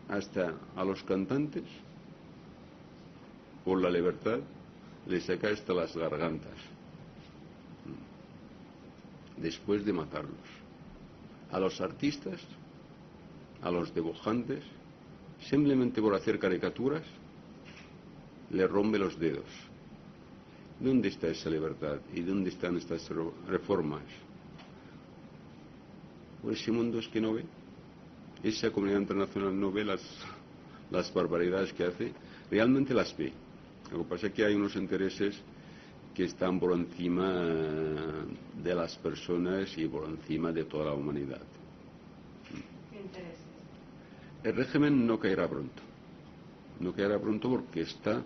hasta a los cantantes, por la libertad, les saca hasta las gargantas, después de matarlos. A los artistas, a los dibujantes, simplemente por hacer caricaturas, les rompe los dedos. ¿Dónde está esa libertad? ¿Y dónde están estas reformas? Pues ese mundo es que no ve. Esa comunidad internacional no ve las barbaridades que hace. Realmente las ve. Lo que pasa es que hay unos intereses que están por encima de las personas y por encima de toda la humanidad. ¿Qué intereses? El régimen no caerá pronto. No caerá pronto porque está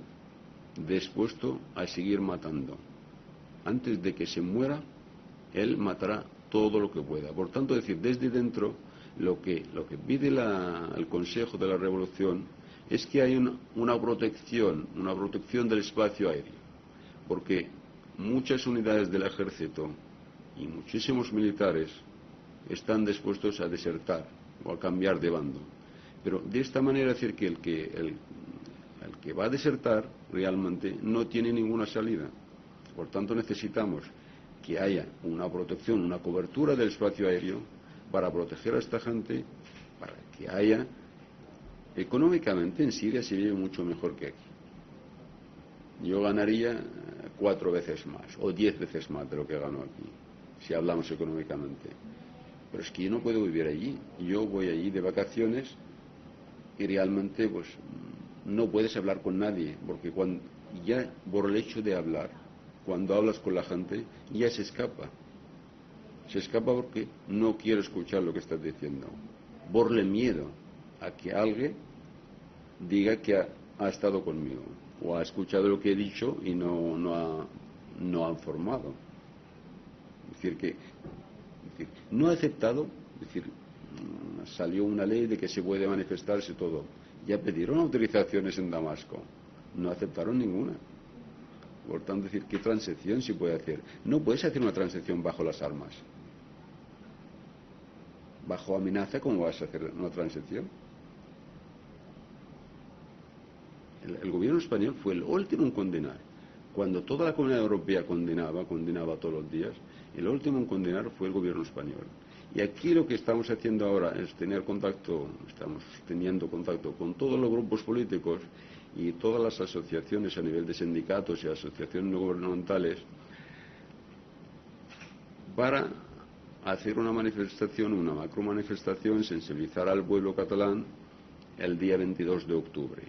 dispuesto a seguir matando. Antes de que se muera, él matará todo lo que pueda. Por tanto, decir, desde dentro, lo que pide el Consejo de la Revolución es que haya una protección del espacio aéreo, porque muchas unidades del ejército y muchísimos militares están dispuestos a desertar o a cambiar de bando. Pero de esta manera, decir que el que va a desertar realmente no tiene ninguna salida. Por tanto, necesitamos que haya una protección, una cobertura del espacio aéreo para proteger a esta gente, para que haya... Económicamente en Siria se vive mucho mejor que aquí. Yo ganaría 4 veces más o 10 veces más de lo que gano aquí, si hablamos económicamente. Pero es que yo no puedo vivir allí. Yo voy allí de vacaciones y realmente pues no puedes hablar con nadie, porque ya por el hecho de hablar, cuando hablas con la gente, ya se escapa. Se escapa porque no quiere escuchar lo que estás diciendo. Porle miedo a que alguien diga que ha estado conmigo o ha escuchado lo que he dicho y no ha informado. Es decir, no ha aceptado, es decir, salió una ley de que se puede manifestarse todo. Ya pidieron autorizaciones en Damasco, no aceptaron ninguna. Por tanto, decir, ¿qué transición se puede hacer? No puedes hacer una transición bajo las armas. Bajo amenaza, ¿cómo vas a hacer una transición? El gobierno español fue el último en condenar. Cuando toda la comunidad europea condenaba todos los días, el último en condenar fue el gobierno español. Y aquí lo que estamos haciendo ahora es estamos teniendo contacto con todos los grupos políticos y todas las asociaciones a nivel de sindicatos y asociaciones no gubernamentales para hacer una manifestación, una macro manifestación, sensibilizar al pueblo catalán el día 22 de octubre.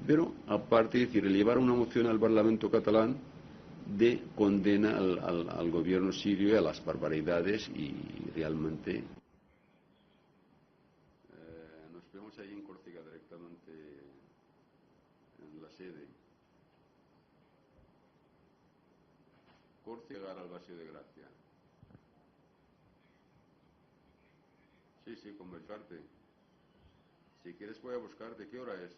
Pero, aparte, decir, llevar una moción al Parlamento catalán de condena al gobierno sirio y a las barbaridades y realmente nos vemos allí en Córcega directamente en la sede. Córcega al Paseo de Gracia. Sí, conversarte. Si quieres voy a buscarte. ¿Qué hora es?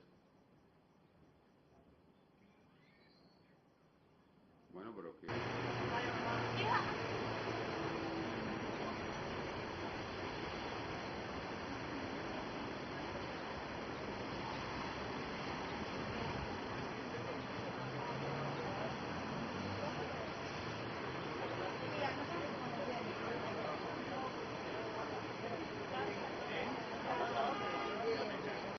Bueno, pero que...